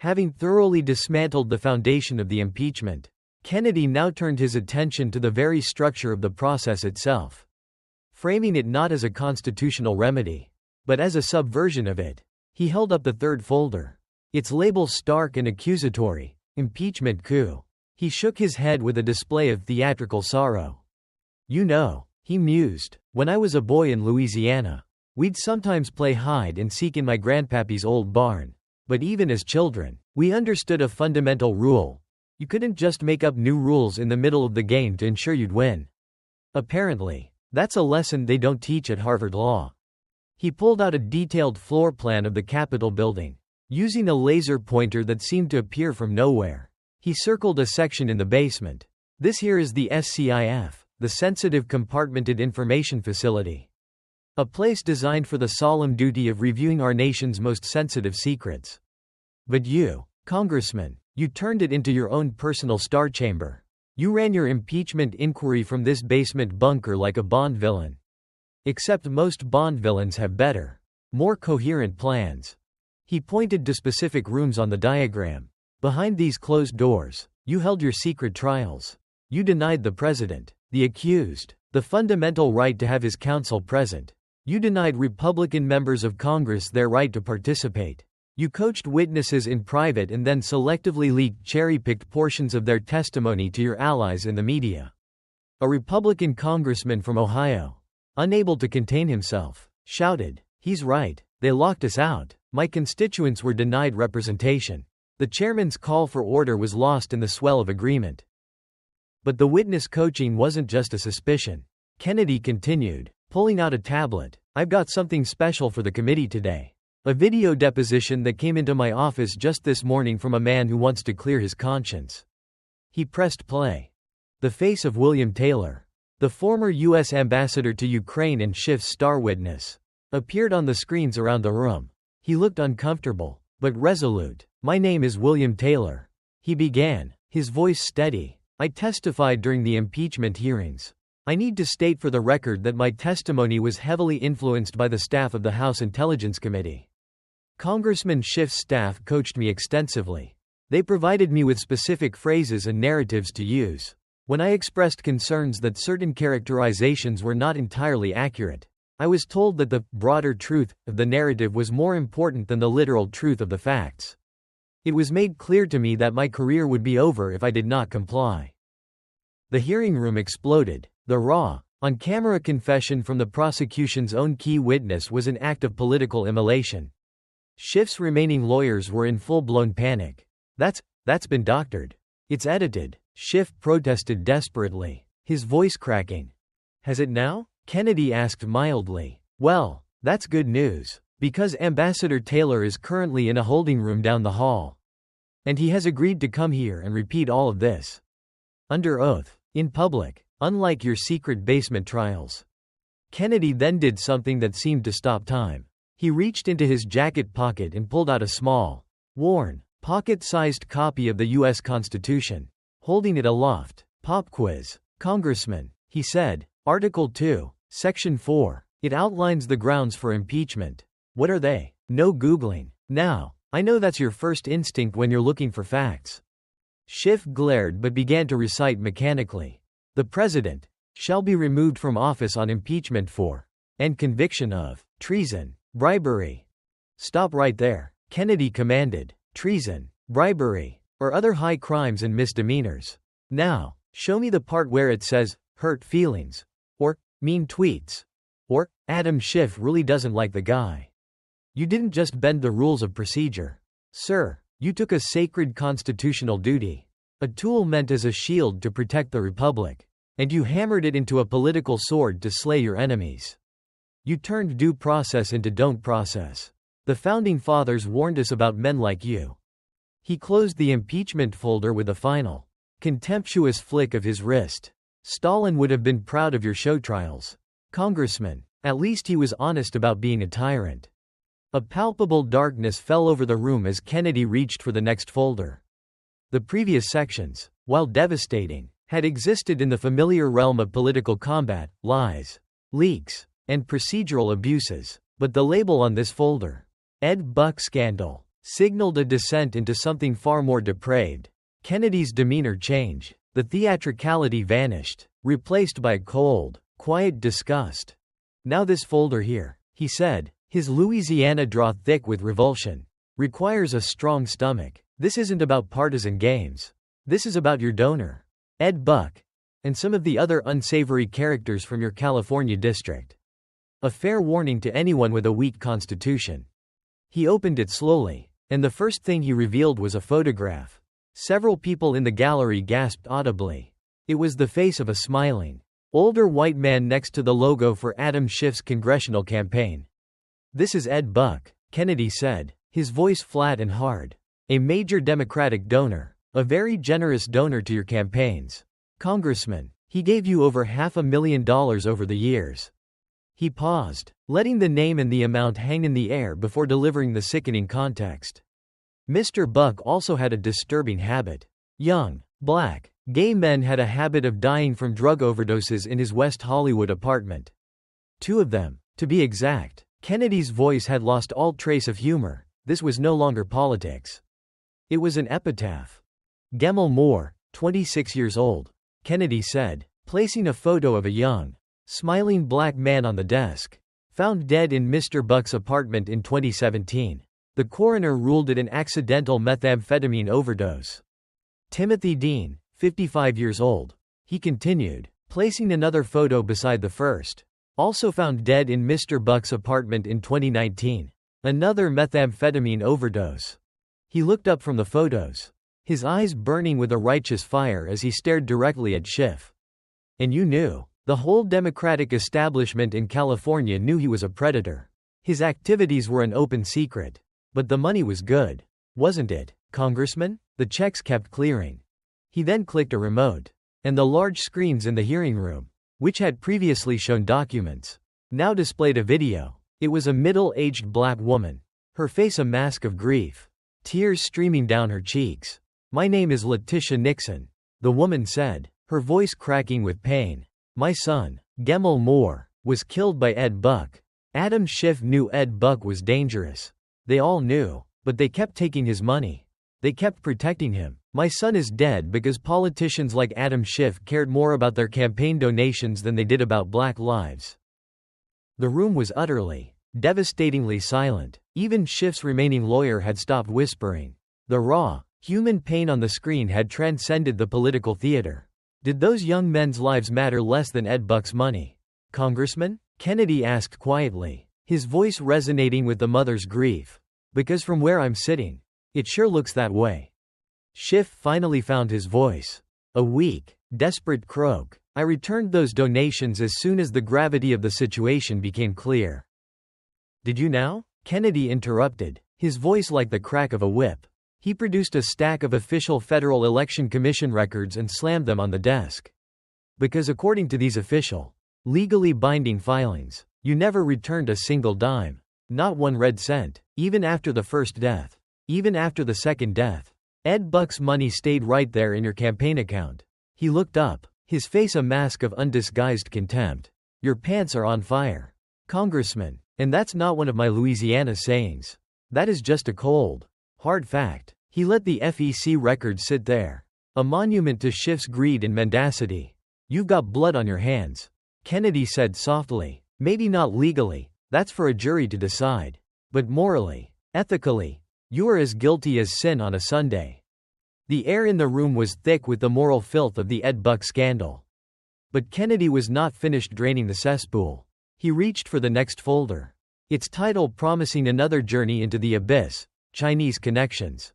Having thoroughly dismantled the foundation of the impeachment, Kennedy now turned his attention to the very structure of the process itself. Framing it not as a constitutional remedy, but as a subversion of it, he held up the third folder. Its label stark and accusatory, impeachment coup. He shook his head with a display of theatrical sorrow. You know, he mused, when I was a boy in Louisiana, we'd sometimes play hide and seek in my grandpappy's old barn. But even as children, we understood a fundamental rule. You couldn't just make up new rules in the middle of the game to ensure you'd win. Apparently, that's a lesson they don't teach at Harvard Law. He pulled out a detailed floor plan of the Capitol building. Using a laser pointer that seemed to appear from nowhere, he circled a section in the basement. This here is the SCIF, the Sensitive Compartmented Information Facility. A place designed for the solemn duty of reviewing our nation's most sensitive secrets. But you, Congressman, you turned it into your own personal star chamber. You ran your impeachment inquiry from this basement bunker like a Bond villain. Except most Bond villains have better, more coherent plans. He pointed to specific rooms on the diagram. Behind these closed doors, you held your secret trials. You denied the president, the accused, the fundamental right to have his counsel present. You denied Republican members of Congress their right to participate. You coached witnesses in private and then selectively leaked cherry-picked portions of their testimony to your allies in the media. A Republican congressman from Ohio, unable to contain himself, shouted, "He's right, they locked us out. My constituents were denied representation." The chairman's call for order was lost in the swell of agreement. But the witness coaching wasn't just a suspicion. Kennedy continued, pulling out a tablet. I've got something special for the committee today. A video deposition that came into my office just this morning from a man who wants to clear his conscience. He pressed play. The face of William Taylor, the former U.S. ambassador to Ukraine and Schiff's star witness, appeared on the screens around the room. He looked uncomfortable, but resolute. My name is William Taylor, he began, his voice steady. I testified during the impeachment hearings. I need to state for the record that my testimony was heavily influenced by the staff of the House Intelligence Committee. Congressman Schiff's staff coached me extensively. They provided me with specific phrases and narratives to use. When I expressed concerns that certain characterizations were not entirely accurate, I was told that the broader truth of the narrative was more important than the literal truth of the facts. It was made clear to me that my career would be over if I did not comply. The hearing room exploded. The raw, on-camera confession from the prosecution's own key witness was an act of political immolation. Schiff's remaining lawyers were in full-blown panic. That's been doctored. It's edited, Schiff protested desperately, his voice cracking. Has it now? Kennedy asked mildly. Well, that's good news, because Ambassador Taylor is currently in a holding room down the hall. And he has agreed to come here and repeat all of this. Under oath, in public, unlike your secret basement trials. Kennedy then did something that seemed to stop time. He reached into his jacket pocket and pulled out a small, worn, pocket-sized copy of the U.S. Constitution. Holding it aloft, pop quiz. Congressman, he said, Article 2, Section 4. It outlines the grounds for impeachment. What are they? No Googling. Now, I know that's your first instinct when you're looking for facts. Schiff glared but began to recite mechanically. The president shall be removed from office on impeachment for, and conviction of, treason, bribery. Stop right there, Kennedy commanded. Treason, bribery, or other high crimes and misdemeanors. Now, show me the part where it says, hurt feelings, or, mean tweets, or, Adam Schiff really doesn't like the guy. You didn't just bend the rules of procedure. Sir, you took a sacred constitutional duty. A tool meant as a shield to protect the republic. And you hammered it into a political sword to slay your enemies. You turned due process into don't process. The Founding Fathers warned us about men like you. He closed the impeachment folder with a final, contemptuous flick of his wrist. Stalin would have been proud of your show trials. Congressman. At least he was honest about being a tyrant. A palpable darkness fell over the room as Kennedy reached for the next folder. The previous sections, while devastating, had existed in the familiar realm of political combat, lies, leaks, and procedural abuses, but the label on this folder, Ed Buck Scandal, signaled a descent into something far more depraved. Kennedy's demeanor changed. The theatricality vanished, replaced by cold, quiet disgust. Now this folder here, he said, his Louisiana draw thick with revulsion, requires a strong stomach. This isn't about partisan games. This is about your donor, Ed Buck, and some of the other unsavory characters from your California district. A fair warning to anyone with a weak constitution. He opened it slowly, and the first thing he revealed was a photograph. Several people in the gallery gasped audibly. It was the face of a smiling, older white man next to the logo for Adam Schiff's congressional campaign. This is Ed Buck, Kennedy said, his voice flat and hard. A major Democratic donor. A very generous donor to your campaigns. Congressman, he gave you over $500,000 over the years. He paused, letting the name and the amount hang in the air before delivering the sickening context. Mr. Buck also had a disturbing habit. Young, black, gay men had a habit of dying from drug overdoses in his West Hollywood apartment. 2 of them, to be exact. Kennedy's voice had lost all trace of humor. This was no longer politics. It was an epitaph. Gemmill Moore, 26 years old, Kennedy said, placing a photo of a young, smiling black man on the desk. Found dead in Mr. Buck's apartment in 2017. The coroner ruled it an accidental methamphetamine overdose. Timothy Dean, 55 years old, he continued, placing another photo beside the first. Also found dead in Mr. Buck's apartment in 2019. Another methamphetamine overdose. He looked up from the photos, his eyes burning with a righteous fire as he stared directly at Schiff. And you knew. The whole Democratic establishment in California knew he was a predator. His activities were an open secret. But the money was good, wasn't it, Congressman? The checks kept clearing. He then clicked a remote. And the large screens in the hearing room, which had previously shown documents, now displayed a video. It was a middle-aged black woman, her face a mask of grief, tears streaming down her cheeks. My name is Letitia Nixon, the woman said, her voice cracking with pain. My son, Gemmill Moore, was killed by Ed Buck. Adam Schiff knew Ed Buck was dangerous. They all knew, but they kept taking his money. They kept protecting him. My son is dead because politicians like Adam Schiff cared more about their campaign donations than they did about black lives. The room was utterly, devastatingly silent. Even Schiff's remaining lawyer had stopped whispering. The raw, human pain on the screen had transcended the political theater. Did those young men's lives matter less than Ed Buck's money? Congressman? Kennedy asked quietly, his voice resonating with the mother's grief. Because from where I'm sitting, it sure looks that way. Schiff finally found his voice. A weak, desperate croak. I returned those donations as soon as the gravity of the situation became clear. Did you now? Kennedy interrupted, his voice like the crack of a whip. He produced a stack of official Federal Election Commission records and slammed them on the desk. Because according to these official, legally binding filings, you never returned a single dime. Not one red cent. Even after the first death. Even after the second death. Ed Buck's money stayed right there in your campaign account. He looked up, his face a mask of undisguised contempt. Your pants are on fire, Congressman. And that's not one of my Louisiana sayings. That is just a cold, hard fact. He let the FEC record sit there. A monument to Schiff's greed and mendacity. You've got blood on your hands, Kennedy said softly. Maybe not legally, that's for a jury to decide. But morally, ethically, you are as guilty as sin on a Sunday. The air in the room was thick with the moral filth of the Ed Buck scandal. But Kennedy was not finished draining the cesspool. He reached for the next folder. Its title promising another journey into the abyss, Chinese connections.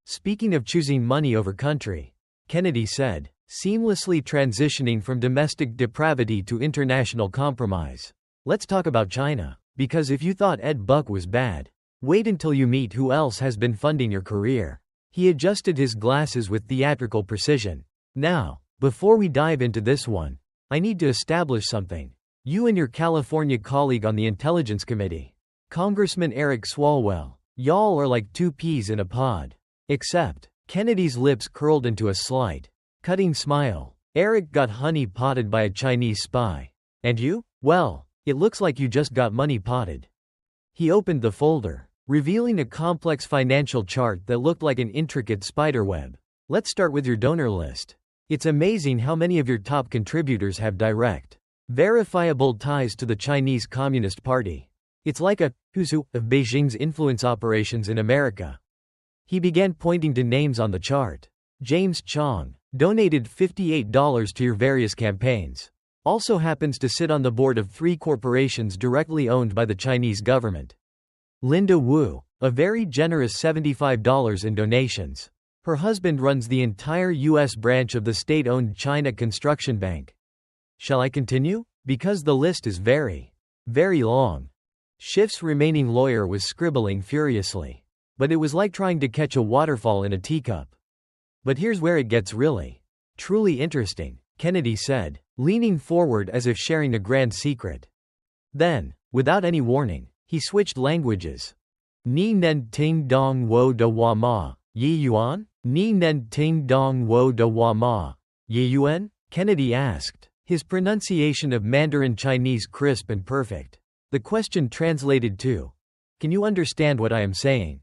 Speaking of choosing money over country, Kennedy said, seamlessly transitioning from domestic depravity to international compromise. Let's talk about China, because if you thought Ed Buck was bad, wait until you meet who else has been funding your career. He adjusted his glasses with theatrical precision. Now, before we dive into this one, I need to establish something. You and your California colleague on the Intelligence Committee, Congressman Eric Swalwell, y'all are like two peas in a pod. Except, Kennedy's lips curled into a slight, cutting smile. Eric got honey-potted by a Chinese spy. And you? Well, it looks like you just got money-potted. He opened the folder, revealing a complex financial chart that looked like an intricate spiderweb. Let's start with your donor list. It's amazing how many of your top contributors have direct, verifiable ties to the Chinese Communist Party. It's like a who's who of Beijing's influence operations in America. He began pointing to names on the chart. James Chong donated $58 to your various campaigns. Also happens to sit on the board of 3 corporations directly owned by the Chinese government. Linda Wu, a very generous $75 in donations. Her husband runs the entire U.S. branch of the state-owned China Construction Bank. Shall I continue? Because the list is very, very long. Schiff's remaining lawyer was scribbling furiously. But it was like trying to catch a waterfall in a teacup. But here's where it gets really, truly interesting, Kennedy said, leaning forward as if sharing a grand secret. Then, without any warning, he switched languages. Ni nen ting dong wo de wa ma, yi yuan? Ni nen ting dong wo de wa ma, yi yuan? Kennedy asked, his pronunciation of Mandarin Chinese crisp and perfect. The question translated to, can you understand what I am saying,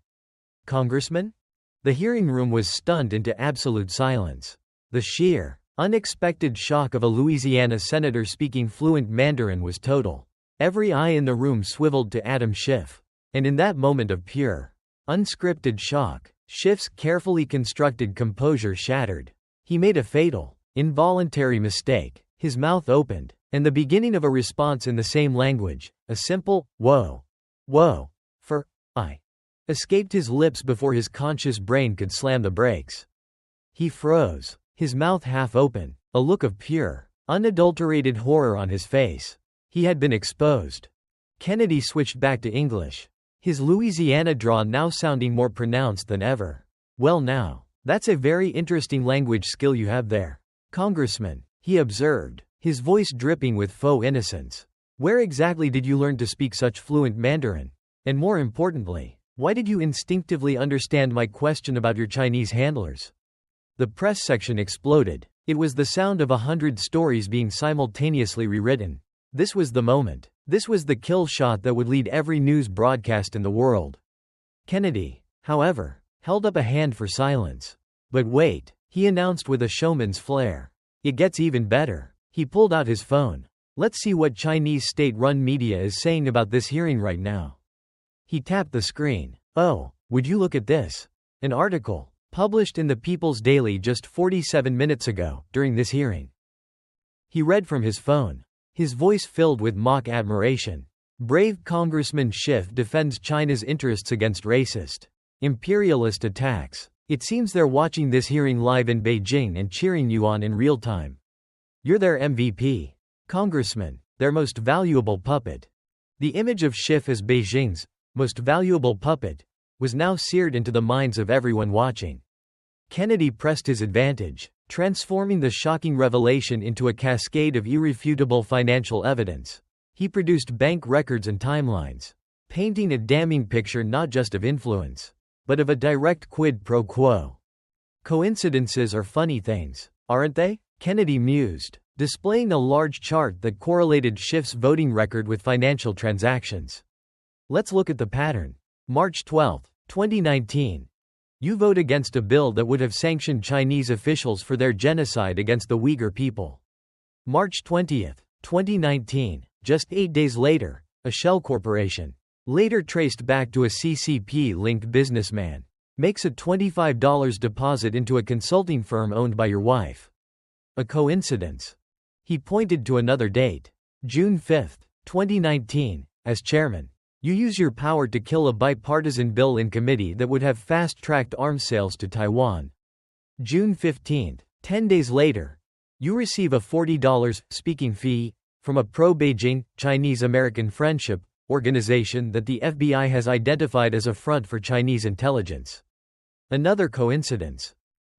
Congressman? The hearing room was stunned into absolute silence. The sheer, unexpected shock of a Louisiana senator speaking fluent Mandarin was total. Every eye in the room swiveled to Adam Schiff. And in that moment of pure, unscripted shock, Schiff's carefully constructed composure shattered. He made a fatal, involuntary mistake. His mouth opened, and the beginning of a response in the same language, a simple, whoa, for, I, escaped his lips before his conscious brain could slam the brakes. He froze, his mouth half open, a look of pure, unadulterated horror on his face. He had been exposed. Kennedy switched back to English, his Louisiana drawl now sounding more pronounced than ever. Well now, that's a very interesting language skill you have there, Congressman, he observed, his voice dripping with faux innocence. Where exactly did you learn to speak such fluent Mandarin? And more importantly, why did you instinctively understand my question about your Chinese handlers? The press section exploded. It was the sound of 100 stories being simultaneously rewritten. This was the moment. This was the kill shot that would lead every news broadcast in the world. Kennedy, however, held up a hand for silence. But wait, he announced with a showman's flair. It gets even better. He pulled out his phone. Let's see what Chinese state-run media is saying about this hearing right now. He tapped the screen. Oh, would you look at this? An article, published in the People's Daily just 47 minutes ago, during this hearing. He read from his phone, his voice filled with mock admiration. Brave Congressman Schiff defends China's interests against racist, imperialist attacks. It seems they're watching this hearing live in Beijing and cheering you on in real time. You're their MVP, Congressman, their most valuable puppet. The image of Schiff as Beijing's most valuable puppet was now seared into the minds of everyone watching. Kennedy pressed his advantage, transforming the shocking revelation into a cascade of irrefutable financial evidence. He produced bank records and timelines, painting a damning picture not just of influence, but of a direct quid pro quo. Coincidences are funny things, aren't they? Kennedy mused, displaying a large chart that correlated Schiff's voting record with financial transactions. Let's look at the pattern. March 12, 2019. You vote against a bill that would have sanctioned Chinese officials for their genocide against the Uyghur people. March 20, 2019. Just 8 days later, a shell corporation, later traced back to a CCP-linked businessman, makes a $25 deposit into a consulting firm owned by your wife. A coincidence? He pointed to another date. June 5, 2019. As chairman, you use your power to kill a bipartisan bill in committee that would have fast-tracked arms sales to Taiwan. June 15, 10 days later, you receive a $40 speaking fee from a pro-Beijing, Chinese-American friendship organization that the FBI has identified as a front for Chinese intelligence. Another coincidence.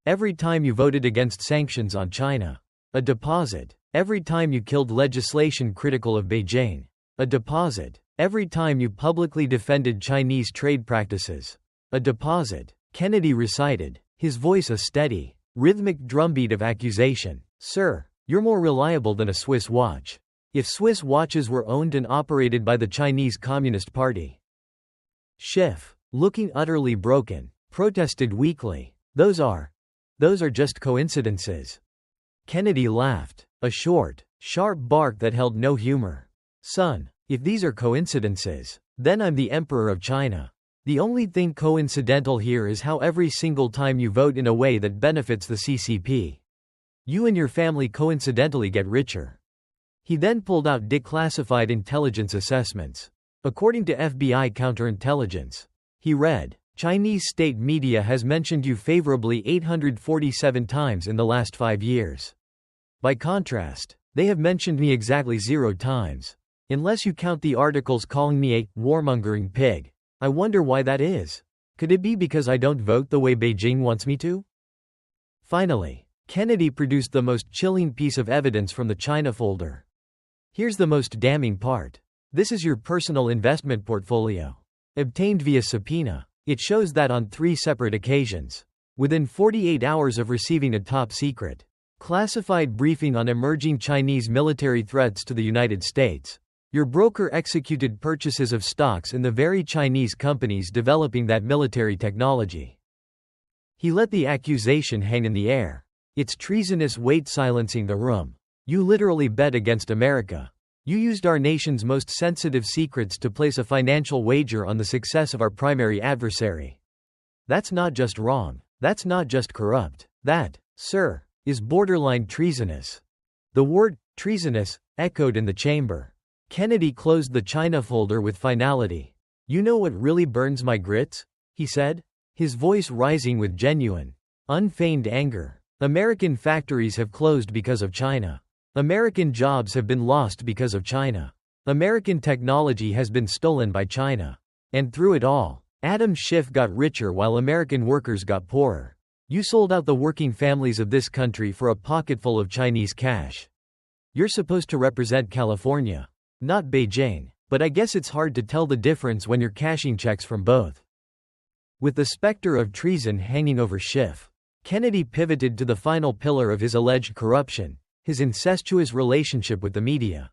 Every time you voted against sanctions on China, a deposit. Every time you killed legislation critical of Beijing, a deposit. Every time you publicly defended Chinese trade practices, a deposit. Kennedy recited, his voice a steady, rhythmic drumbeat of accusation. Sir, you're more reliable than a Swiss watch. If Swiss watches were owned and operated by the Chinese Communist Party. Schiff, looking utterly broken, protested weakly. Those are just coincidences. Kennedy laughed, a short, sharp bark that held no humor. Son, if these are coincidences, then I'm the Emperor of China. The only thing coincidental here is how every single time you vote in a way that benefits the CCP, you and your family coincidentally get richer. He then pulled out declassified intelligence assessments. According to FBI counterintelligence, he read, Chinese state media has mentioned you favorably 847 times in the last 5 years. By contrast, they have mentioned me exactly 0 times. Unless you count the articles calling me a warmongering pig. I wonder why that is. Could it be because I don't vote the way Beijing wants me to? Finally, Kennedy produced the most chilling piece of evidence from the China folder. Here's the most damning part. This is your personal investment portfolio. Obtained via subpoena. It shows that on 3 separate occasions, within 48 hours of receiving a top-secret, classified briefing on emerging Chinese military threats to the United States, your broker executed purchases of stocks in the very Chinese companies developing that military technology. He let the accusation hang in the air. It's treasonous weight silencing the room. You literally bet against America. You used our nation's most sensitive secrets to place a financial wager on the success of our primary adversary. That's not just wrong. That's not just corrupt. That, sir, is borderline treasonous. The word, treasonous, echoed in the chamber. Kennedy closed the China folder with finality. You know what really burns my grits? He said, his voice rising with genuine, unfeigned anger. American factories have closed because of China. American jobs have been lost because of China. American technology has been stolen by China. And through it all, Adam Schiff got richer while American workers got poorer. You sold out the working families of this country for a pocketful of Chinese cash. You're supposed to represent California, not Beijing, but I guess it's hard to tell the difference when you're cashing checks from both. With the specter of treason hanging over Schiff, Kennedy pivoted to the final pillar of his alleged corruption, his incestuous relationship with the media.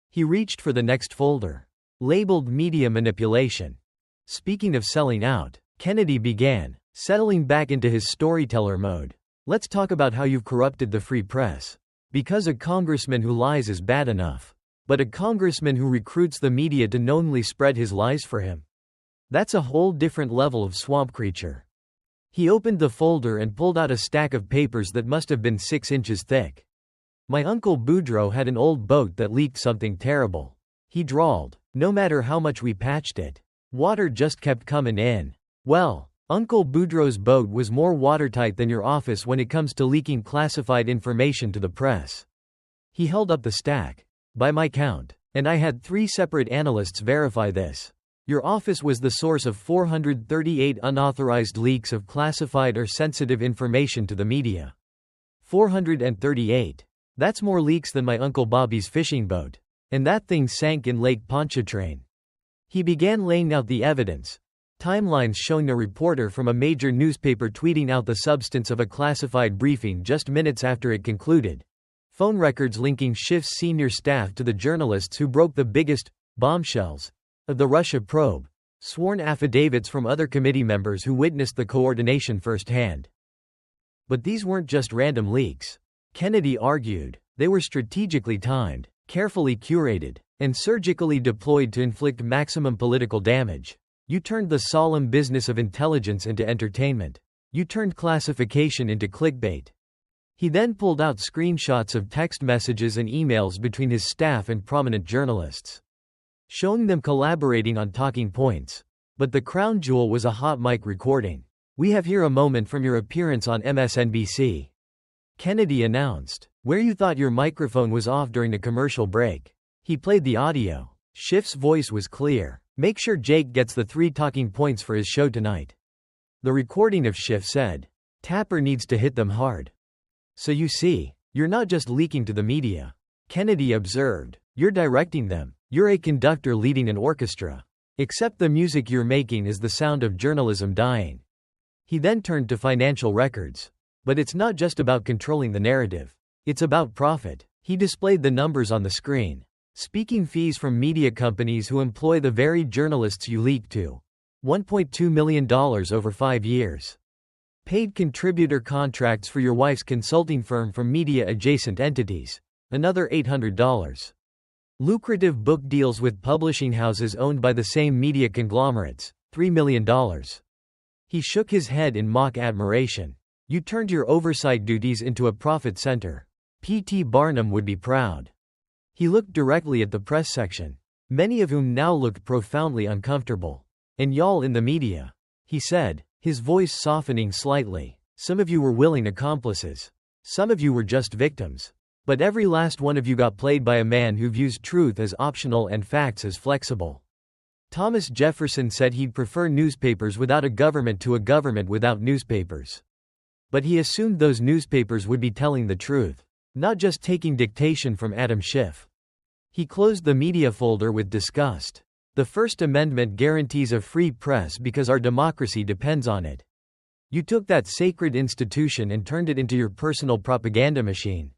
He reached for the next folder, labeled Media Manipulation. Speaking of selling out, Kennedy began, settling back into his storyteller mode. Let's talk about how you've corrupted the free press. Because a congressman who lies is bad enough. But a congressman who recruits the media to knowingly spread his lies for him. That's a whole different level of swamp creature. He opened the folder and pulled out a stack of papers that must have been 6 inches thick. My uncle Boudreaux had an old boat that leaked something terrible. He drawled, no matter how much we patched it. Water just kept coming in. Well, Uncle Boudreaux's boat was more watertight than your office when it comes to leaking classified information to the press. He held up the stack. By my count, and I had 3 separate analysts verify this, your office was the source of 438 unauthorized leaks of classified or sensitive information to the media. 438. That's more leaks than my Uncle Bobby's fishing boat. And that thing sank in Lake Pontchartrain. He began laying out the evidence. Timelines showing a reporter from a major newspaper tweeting out the substance of a classified briefing just minutes after it concluded. Phone records linking Schiff's senior staff to the journalists who broke the biggest bombshells of the Russia probe. Sworn affidavits from other committee members who witnessed the coordination firsthand. But these weren't just random leaks. Kennedy argued, they were strategically timed, carefully curated, and surgically deployed to inflict maximum political damage. You turned the solemn business of intelligence into entertainment. You turned classification into clickbait. He then pulled out screenshots of text messages and emails between his staff and prominent journalists, showing them collaborating on talking points. But the crown jewel was a hot mic recording. We have here a moment from your appearance on MSNBC. Kennedy announced. Where you thought your microphone was off during the commercial break. He played the audio. Schiff's voice was clear. Make sure Jake gets the 3 talking points for his show tonight. The recording of Schiff said. Tapper needs to hit them hard. So you see, you're not just leaking to the media. Kennedy observed. You're directing them. You're a conductor leading an orchestra. Except the music you're making is the sound of journalism dying. He then turned to financial records. But it's not just about controlling the narrative. It's about profit. He displayed the numbers on the screen. Speaking fees from media companies who employ the very journalists you leak to. $1.2 million over 5 years. Paid contributor contracts for your wife's consulting firm from media-adjacent entities. Another $800. Lucrative book deals with publishing houses owned by the same media conglomerates. $3 million. He shook his head in mock admiration. You turned your oversight duties into a profit center. P.T. Barnum would be proud. He looked directly at the press section, many of whom now looked profoundly uncomfortable. And y'all in the media, he said, his voice softening slightly. Some of you were willing accomplices. Some of you were just victims. But every last one of you got played by a man who views truth as optional and facts as flexible. Thomas Jefferson said he'd prefer newspapers without a government to a government without newspapers. But he assumed those newspapers would be telling the truth, not just taking dictation from Adam Schiff. He closed the media folder with disgust. The First Amendment guarantees a free press because our democracy depends on it. You took that sacred institution and turned it into your personal propaganda machine.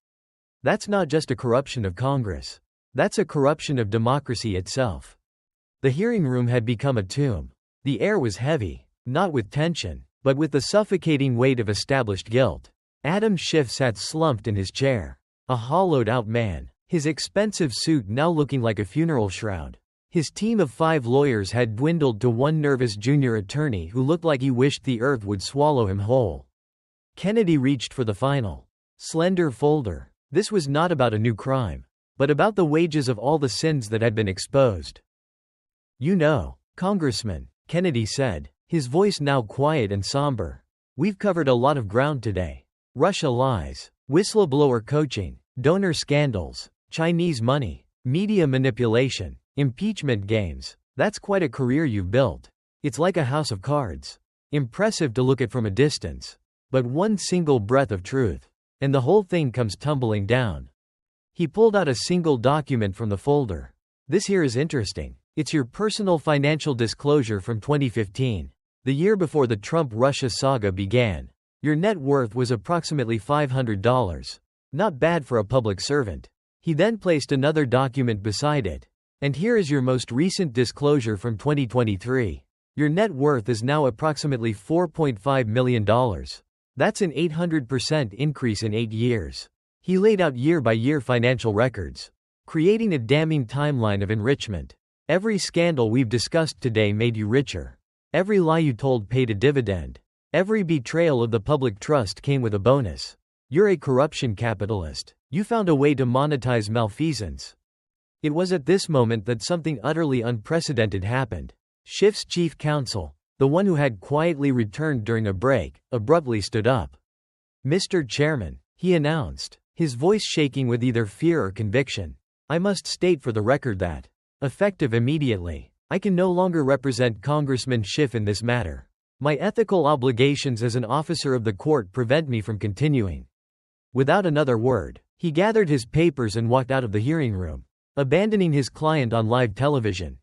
That's not just a corruption of Congress. That's a corruption of democracy itself. The hearing room had become a tomb. The air was heavy, not with tension, but with the suffocating weight of established guilt. Adam Schiff sat slumped in his chair. A hollowed-out man, his expensive suit now looking like a funeral shroud. His team of 5 lawyers had dwindled to one nervous junior attorney who looked like he wished the earth would swallow him whole. Kennedy reached for the final, slender folder. This was not about a new crime, but about the wages of all the sins that had been exposed. You know, Congressman, Kennedy said, his voice now quiet and somber. We've covered a lot of ground today. Russia lies, whistleblower coaching, donor scandals, Chinese money, media manipulation, impeachment games. That's quite a career you've built. It's like a house of cards. Impressive to look at from a distance. But one single breath of truth, and the whole thing comes tumbling down. He pulled out a single document from the folder. This here is interesting. It's your personal financial disclosure from 2015, the year before the Trump-Russia saga began. Your net worth was approximately $500. Not bad for a public servant. He then placed another document beside it. And here is your most recent disclosure from 2023. Your net worth is now approximately $4.5 million. That's an 800% increase in 8 years. He laid out year-by-year financial records, creating a damning timeline of enrichment. Every scandal we've discussed today made you richer. Every lie you told paid a dividend. Every betrayal of the public trust came with a bonus. You're a corruption capitalist. You found a way to monetize malfeasance. It was at this moment that something utterly unprecedented happened. Schiff's chief counsel, the one who had quietly returned during a break, abruptly stood up. Mr. Chairman, he announced, his voice shaking with either fear or conviction. I must state for the record that, effective immediately, I can no longer represent Congressman Schiff in this matter. My ethical obligations as an officer of the court prevent me from continuing. Without another word, he gathered his papers and walked out of the hearing room, abandoning his client on live television.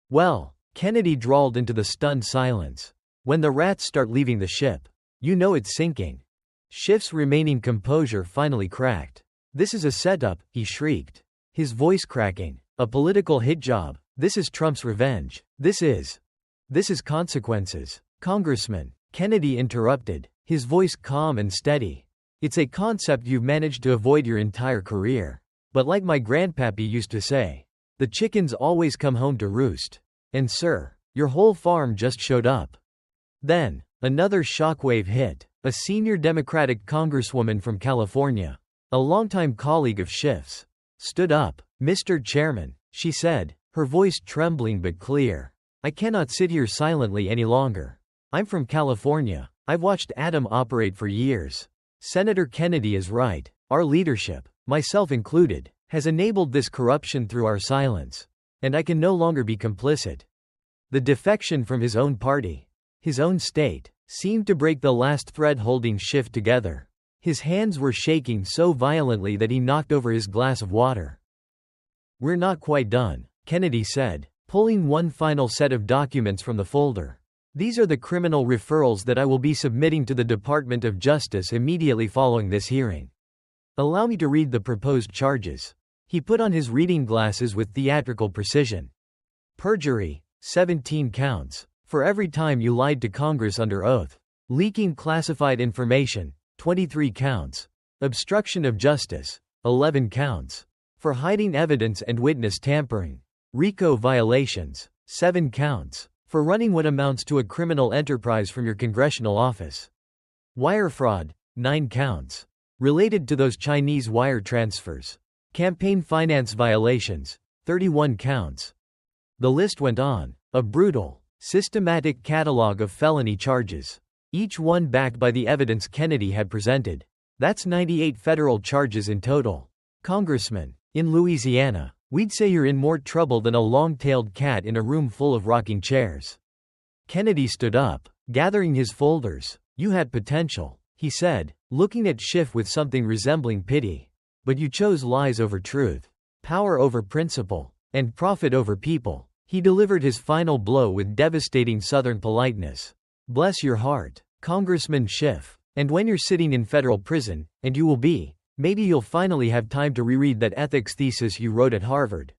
Well, Kennedy drawled into the stunned silence. When the rats start leaving the ship, you know it's sinking. Schiff's remaining composure finally cracked. This is a setup, he shrieked, his voice cracking. A political hit job. This is Trump's revenge. This is consequences. Congressman, Kennedy interrupted, his voice calm and steady. It's a concept you've managed to avoid your entire career. But like my grandpappy used to say, the chickens always come home to roost. And sir, your whole farm just showed up. Then, another shockwave hit. A senior Democratic congresswoman from California, a longtime colleague of Schiff's, stood up. Mr. Chairman, she said, her voice trembling but clear. I cannot sit here silently any longer. I'm from California. I've watched Adam operate for years. Senator Kennedy is right. Our leadership, myself included, has enabled this corruption through our silence. And I can no longer be complicit. The defection from his own party, his own state, seemed to break the last thread holding Schiff together. His hands were shaking so violently that he knocked over his glass of water. "We're not quite done," Kennedy said, pulling one final set of documents from the folder. "These are the criminal referrals that I will be submitting to the Department of Justice immediately following this hearing. Allow me to read the proposed charges." He put on his reading glasses with theatrical precision. "Perjury, 17 counts, for every time you lied to Congress under oath. Leaking classified information, 23 counts. Obstruction of justice, 11 counts. For hiding evidence and witness tampering. RICO violations, 7 counts. For running what amounts to a criminal enterprise from your congressional office. Wire fraud, 9 counts. Related to those Chinese wire transfers. Campaign finance violations, 31 counts." The list went on, a brutal, systematic catalog of felony charges, each one backed by the evidence Kennedy had presented. That's 98 federal charges in total. "Congressman, in Louisiana, we'd say you're in more trouble than a long-tailed cat in a room full of rocking chairs." Kennedy stood up, gathering his folders. "You had potential," he said, looking at Schiff with something resembling pity. "But you chose lies over truth, power over principle, and profit over people." He delivered his final blow with devastating Southern politeness. "Bless your heart, Congressman Schiff. And when you're sitting in federal prison, and you will be, maybe you'll finally have time to reread that ethics thesis you wrote at Harvard."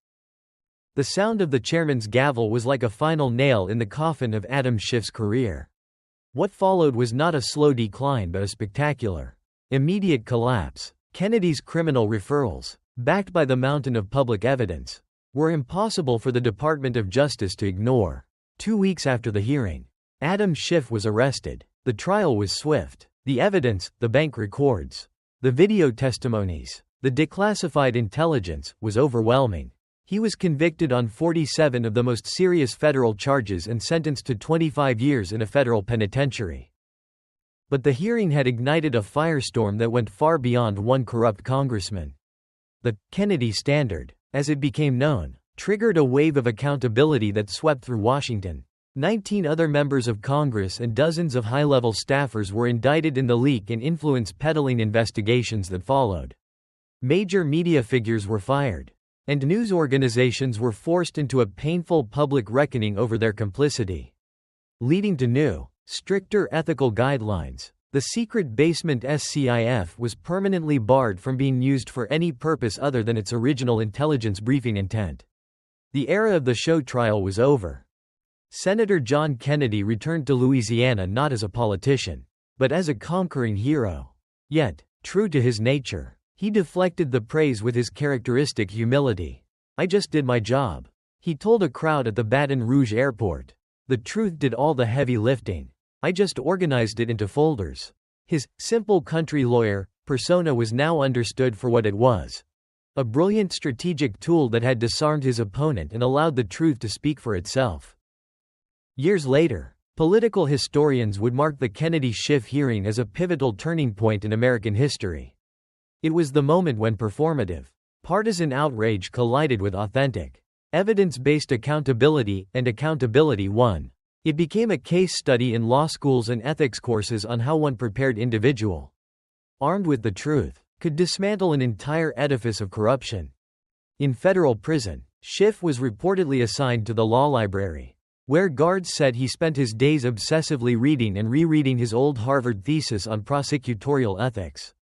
The sound of the chairman's gavel was like a final nail in the coffin of Adam Schiff's career. What followed was not a slow decline but a spectacular, immediate collapse. Kennedy's criminal referrals, backed by the mountain of public evidence, were impossible for the Department of Justice to ignore. 2 weeks after the hearing, Adam Schiff was arrested. The trial was swift. The evidence, the bank records, the video testimonies, the declassified intelligence, was overwhelming. He was convicted on 47 of the most serious federal charges and sentenced to 25 years in a federal penitentiary. But the hearing had ignited a firestorm that went far beyond one corrupt congressman. The Kennedy Standard, as it became known, triggered a wave of accountability that swept through Washington. 19 other members of Congress and dozens of high-level staffers were indicted in the leak and influence peddling investigations that followed. Major media figures were fired, and news organizations were forced into a painful public reckoning over their complicity, leading to new, stricter ethical guidelines. The secret basement SCIF was permanently barred from being used for any purpose other than its original intelligence briefing intent. The era of the show trial was over. Senator John Kennedy returned to Louisiana not as a politician, but as a conquering hero. Yet, true to his nature, he deflected the praise with his characteristic humility. "I just did my job," he told a crowd at the Baton Rouge airport. "The truth did all the heavy lifting. I just organized it into folders." His simple country lawyer persona was now understood for what it was: a brilliant strategic tool that had disarmed his opponent and allowed the truth to speak for itself. Years later, political historians would mark the Kennedy-Schiff hearing as a pivotal turning point in American history. It was the moment when performative, partisan outrage collided with authentic, evidence-based accountability, and accountability won. It became a case study in law schools and ethics courses on how one prepared individual, armed with the truth, could dismantle an entire edifice of corruption. In federal prison, Schiff was reportedly assigned to the law library, where guards said he spent his days obsessively reading and rereading his old Harvard thesis on prosecutorial ethics.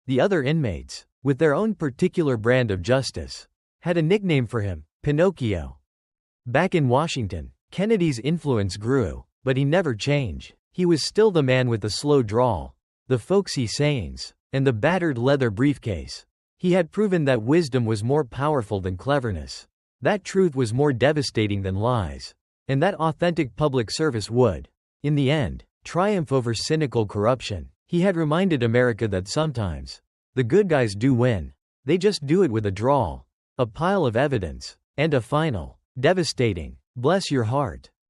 The other inmates, with their own particular brand of justice, had a nickname for him: Pinocchio. Back in Washington, Kennedy's influence grew, but he never changed. He was still the man with the slow drawl, the folksy sayings, and the battered leather briefcase. He had proven that wisdom was more powerful than cleverness, that truth was more devastating than lies, and that authentic public service would, in the end, triumph over cynical corruption. He had reminded America that sometimes the good guys do win. They just do it with a drawl, a pile of evidence, and a final, devastating, "bless your heart."